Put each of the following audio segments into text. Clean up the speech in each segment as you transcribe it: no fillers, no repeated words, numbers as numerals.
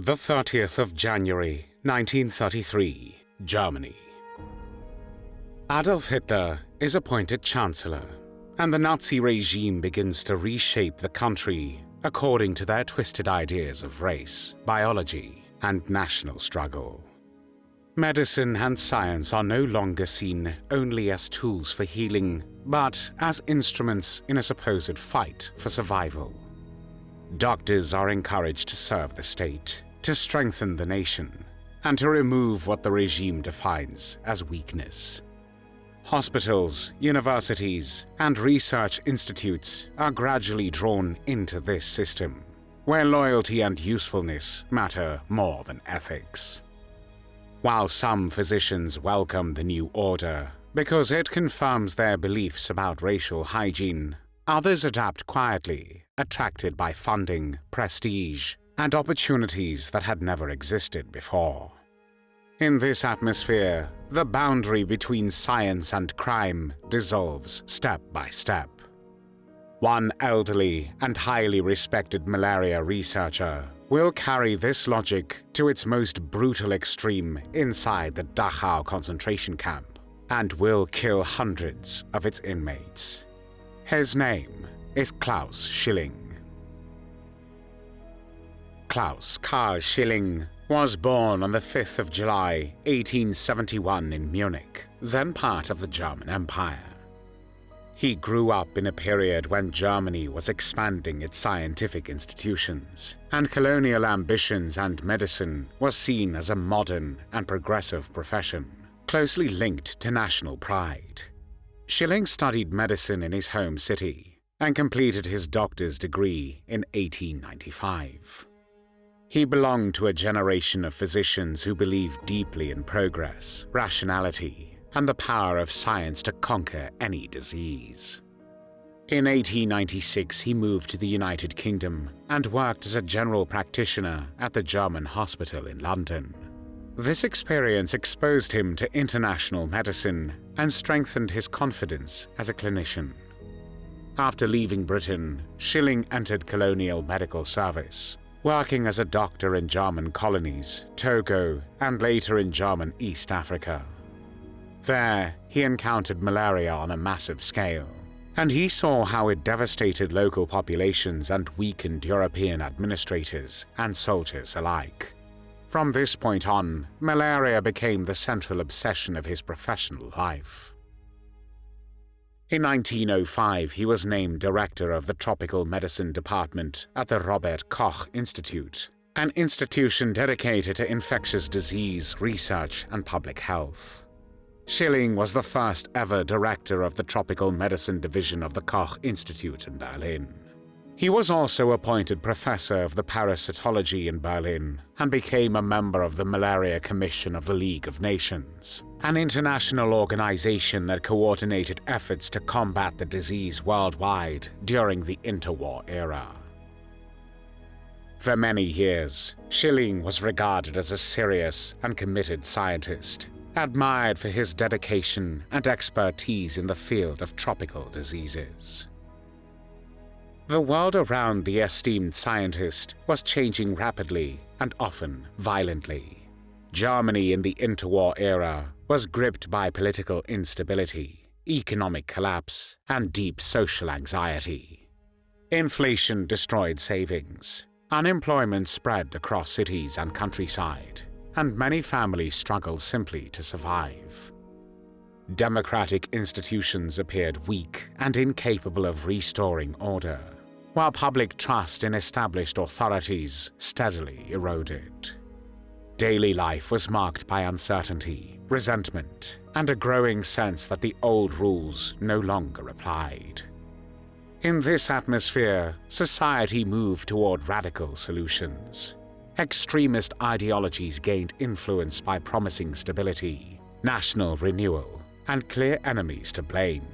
The 30th of January, 1933, Germany. Adolf Hitler is appointed Chancellor, and the Nazi regime begins to reshape the country according to their twisted ideas of race, biology, and national struggle. Medicine and science are no longer seen only as tools for healing, but as instruments in a supposed fight for survival. Doctors are encouraged to serve the state, to strengthen the nation, and to remove what the regime defines as weakness. Hospitals, universities, and research institutes are gradually drawn into this system, where loyalty and usefulness matter more than ethics. While some physicians welcome the new order because it confirms their beliefs about racial hygiene, others adapt quietly, attracted by funding, prestige, and opportunities that had never existed before. In this atmosphere, the boundary between science and crime dissolves step by step. One elderly and highly respected malaria researcher will carry this logic to its most brutal extreme inside the Dachau concentration camp and will kill hundreds of its inmates. His name is Claus Schilling. Klaus Carl Schilling was born on the 5th of July, 1871 in Munich, then part of the German Empire. He grew up in a period when Germany was expanding its scientific institutions, and colonial ambitions and medicine was seen as a modern and progressive profession, closely linked to national pride. Schilling studied medicine in his home city and completed his doctor's degree in 1895. He belonged to a generation of physicians who believed deeply in progress, rationality, and the power of science to conquer any disease. In 1896, he moved to the United Kingdom and worked as a general practitioner at the German hospital in London. This experience exposed him to international medicine and strengthened his confidence as a clinician. After leaving Britain, Schilling entered colonial medical service, working as a doctor in German colonies, Togo, and later in German East Africa. There, he encountered malaria on a massive scale, and he saw how it devastated local populations and weakened European administrators and soldiers alike. From this point on, malaria became the central obsession of his professional life. In 1905, he was named director of the Tropical Medicine Department at the Robert Koch Institute, an institution dedicated to infectious disease research and public health. Schilling was the first ever director of the Tropical Medicine Division of the Koch Institute in Berlin. He was also appointed professor of the parasitology in Berlin and became a member of the Malaria Commission of the League of Nations, an international organization that coordinated efforts to combat the disease worldwide during the interwar era. For many years, Schilling was regarded as a serious and committed scientist, admired for his dedication and expertise in the field of tropical diseases. The world around the esteemed scientist was changing rapidly and often violently. Germany in the interwar era was gripped by political instability, economic collapse, and deep social anxiety. Inflation destroyed savings, unemployment spread across cities and countryside, and many families struggled simply to survive. Democratic institutions appeared weak and incapable of restoring order, while public trust in established authorities steadily eroded. Daily life was marked by uncertainty, resentment, and a growing sense that the old rules no longer applied. In this atmosphere, society moved toward radical solutions. Extremist ideologies gained influence by promising stability, national renewal, and clear enemies to blame.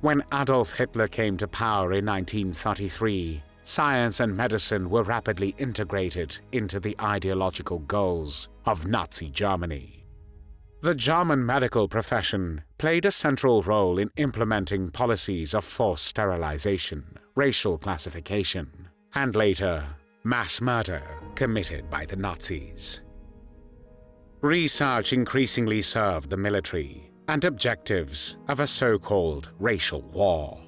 When Adolf Hitler came to power in 1933, science and medicine were rapidly integrated into the ideological goals of Nazi Germany. The German medical profession played a central role in implementing policies of forced sterilization, racial classification, and later, mass murder committed by the Nazis. Research increasingly served the military and objectives of a so-called racial war.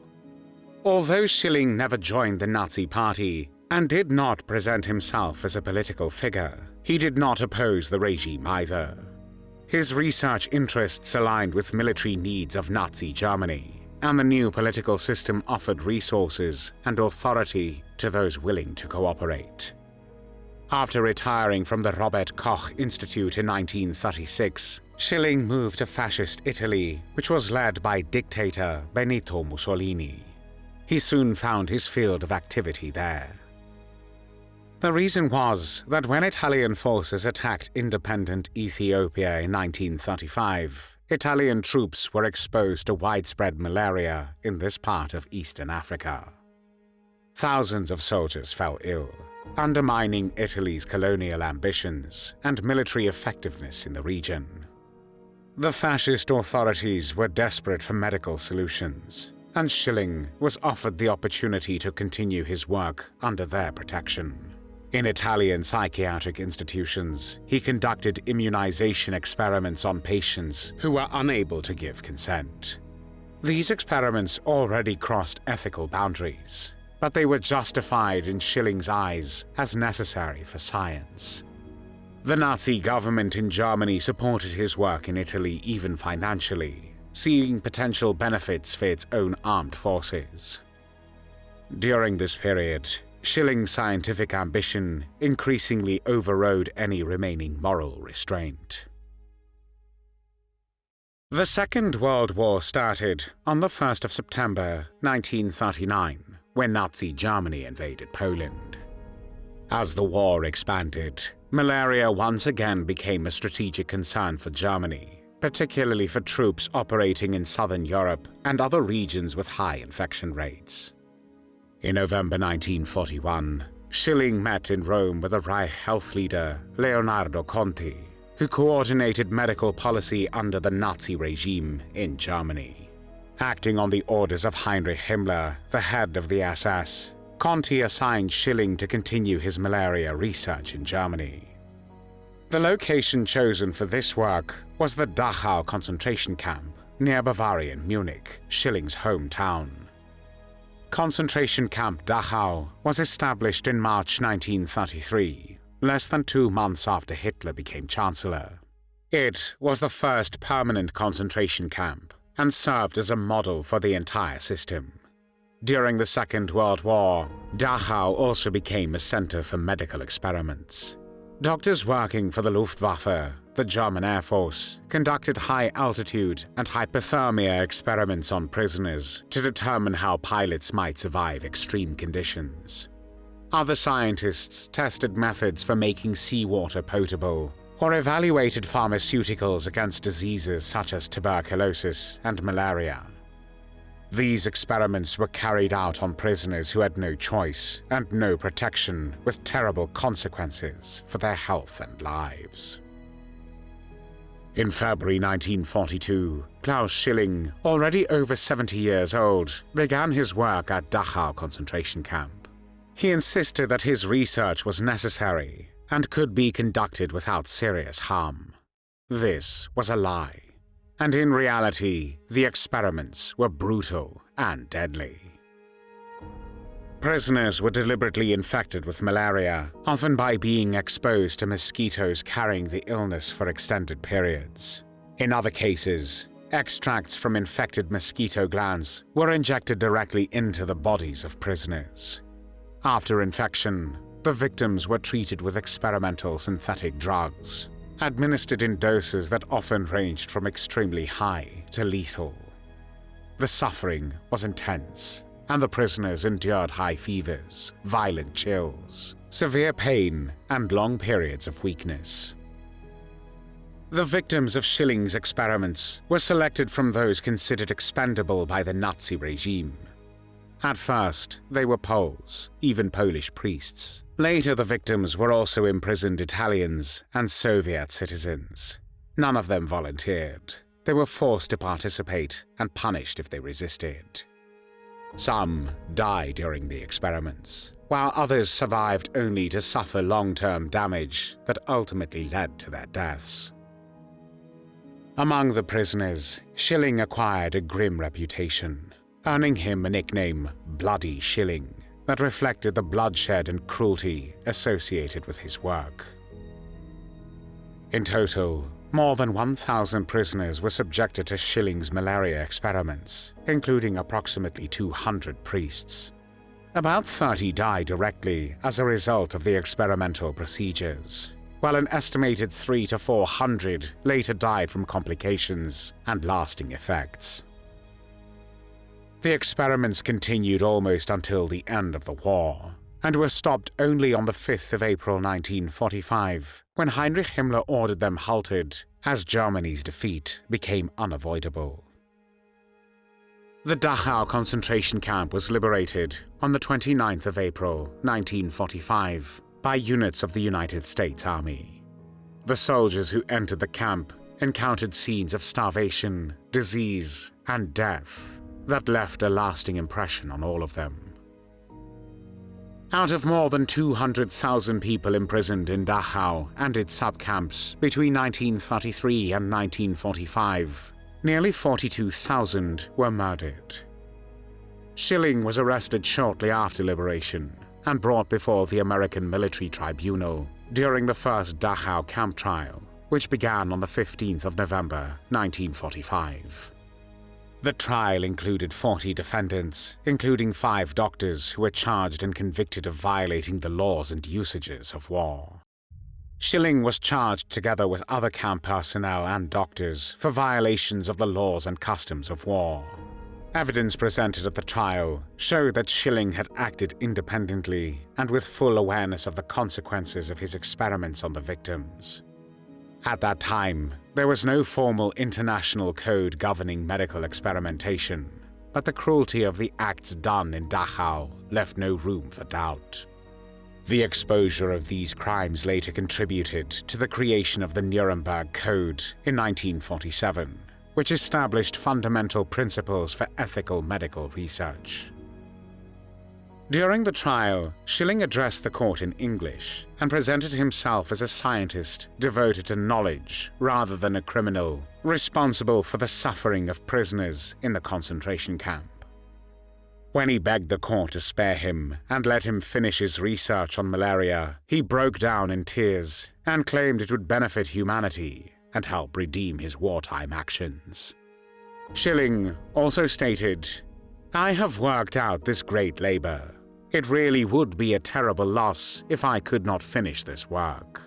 Although Schilling never joined the Nazi Party and did not present himself as a political figure, he did not oppose the regime either. His research interests aligned with military needs of Nazi Germany, and the new political system offered resources and authority to those willing to cooperate. After retiring from the Robert Koch Institute in 1936, Schilling moved to fascist Italy, which was led by dictator Benito Mussolini. He soon found his field of activity there. The reason was that when Italian forces attacked independent Ethiopia in 1935, Italian troops were exposed to widespread malaria in this part of Eastern Africa. Thousands of soldiers fell ill, undermining Italy's colonial ambitions and military effectiveness in the region. The fascist authorities were desperate for medical solutions, and Schilling was offered the opportunity to continue his work under their protection. In Italian psychiatric institutions, he conducted immunization experiments on patients who were unable to give consent. These experiments already crossed ethical boundaries, but they were justified in Schilling's eyes as necessary for science. The Nazi government in Germany supported his work in Italy even financially, seeing potential benefits for its own armed forces. During this period, Schilling's scientific ambition increasingly overrode any remaining moral restraint. The Second World War started on the 1st of September 1939, when Nazi Germany invaded Poland. As the war expanded, malaria once again became a strategic concern for Germany, particularly for troops operating in southern Europe and other regions with high infection rates. In November 1941, Schilling met in Rome with the Reich health leader Leonardo Conti, who coordinated medical policy under the Nazi regime in Germany. Acting on the orders of Heinrich Himmler, the head of the SS, Conti assigned Schilling to continue his malaria research in Germany. The location chosen for this work was the Dachau concentration camp near Bavarian Munich, Schilling's hometown. Concentration camp Dachau was established in March 1933, less than 2 months after Hitler became Chancellor. It was the first permanent concentration camp and served as a model for the entire system. During the Second World War, Dachau also became a center for medical experiments. Doctors working for the Luftwaffe, the German Air Force, conducted high-altitude and hypothermia experiments on prisoners to determine how pilots might survive extreme conditions. Other scientists tested methods for making seawater potable or evaluated pharmaceuticals against diseases such as tuberculosis and malaria. These experiments were carried out on prisoners who had no choice and no protection, with terrible consequences for their health and lives. In February 1942, Klaus Schilling, already over 70 years old, began his work at Dachau concentration camp. He insisted that his research was necessary and could be conducted without serious harm. This was a lie, and in reality, the experiments were brutal and deadly. Prisoners were deliberately infected with malaria, often by being exposed to mosquitoes carrying the illness for extended periods. In other cases, extracts from infected mosquito glands were injected directly into the bodies of prisoners. After infection, the victims were treated with experimental synthetic drugs, administered in doses that often ranged from extremely high to lethal. The suffering was intense, and the prisoners endured high fevers, violent chills, severe pain, and long periods of weakness. The victims of Schilling's experiments were selected from those considered expendable by the Nazi regime. At first, they were Poles, even Polish priests. Later, the victims were also imprisoned Italians and Soviet citizens. None of them volunteered. They were forced to participate and punished if they resisted. Some died during the experiments, while others survived only to suffer long-term damage that ultimately led to their deaths. Among the prisoners, Schilling acquired a grim reputation, earning him a nickname, Bloody Schilling, that reflected the bloodshed and cruelty associated with his work. In total, more than 1,000 prisoners were subjected to Schilling's malaria experiments, including approximately 200 priests. About 30 died directly as a result of the experimental procedures, while an estimated 300 to 400 later died from complications and lasting effects. The experiments continued almost until the end of the war, and were stopped only on the 5th of April 1945, when Heinrich Himmler ordered them halted as Germany's defeat became unavoidable. The Dachau concentration camp was liberated on the 29th of April 1945 by units of the United States Army. The soldiers who entered the camp encountered scenes of starvation, disease, and death that left a lasting impression on all of them. Out of more than 200,000 people imprisoned in Dachau and its subcamps between 1933 and 1945, nearly 42,000 were murdered. Schilling was arrested shortly after liberation and brought before the American Military Tribunal during the first Dachau camp trial, which began on the 15th of November 1945. The trial included 40 defendants, including 5 doctors who were charged and convicted of violating the laws and usages of war. Schilling was charged together with other camp personnel and doctors for violations of the laws and customs of war. Evidence presented at the trial showed that Schilling had acted independently and with full awareness of the consequences of his experiments on the victims. At that time, there was no formal international code governing medical experimentation, but the cruelty of the acts done in Dachau left no room for doubt. The exposure of these crimes later contributed to the creation of the Nuremberg Code in 1947, which established fundamental principles for ethical medical research. During the trial, Schilling addressed the court in English and presented himself as a scientist devoted to knowledge rather than a criminal, responsible for the suffering of prisoners in the concentration camp. When he begged the court to spare him and let him finish his research on malaria, he broke down in tears and claimed it would benefit humanity and help redeem his wartime actions. Schilling also stated, "I have worked out this great labor. It really would be a terrible loss if I could not finish this work."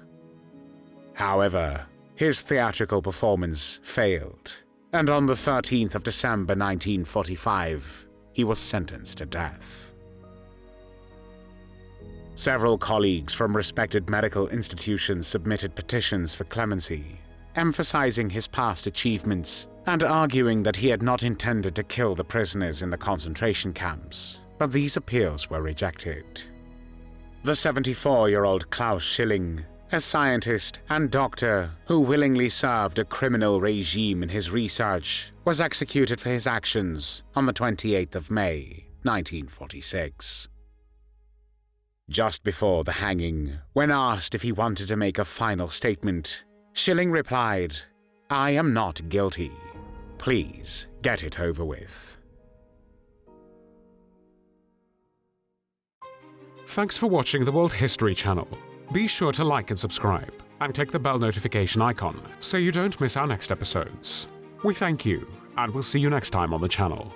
However, his theatrical performance failed, and on the 13th of December 1945, he was sentenced to death. Several colleagues from respected medical institutions submitted petitions for clemency, emphasizing his past achievements and arguing that he had not intended to kill the prisoners in the concentration camps, but these appeals were rejected. The 74-year-old Klaus Schilling, a scientist and doctor who willingly served a criminal regime in his research, was executed for his actions on the 28th of May, 1946. Just before the hanging, when asked if he wanted to make a final statement, Schilling replied, "I am not guilty. Please get it over with." Thanks for watching the World History Channel. Be sure to like and subscribe, and click the bell notification icon so you don't miss our next episodes. We thank you, and we'll see you next time on the channel.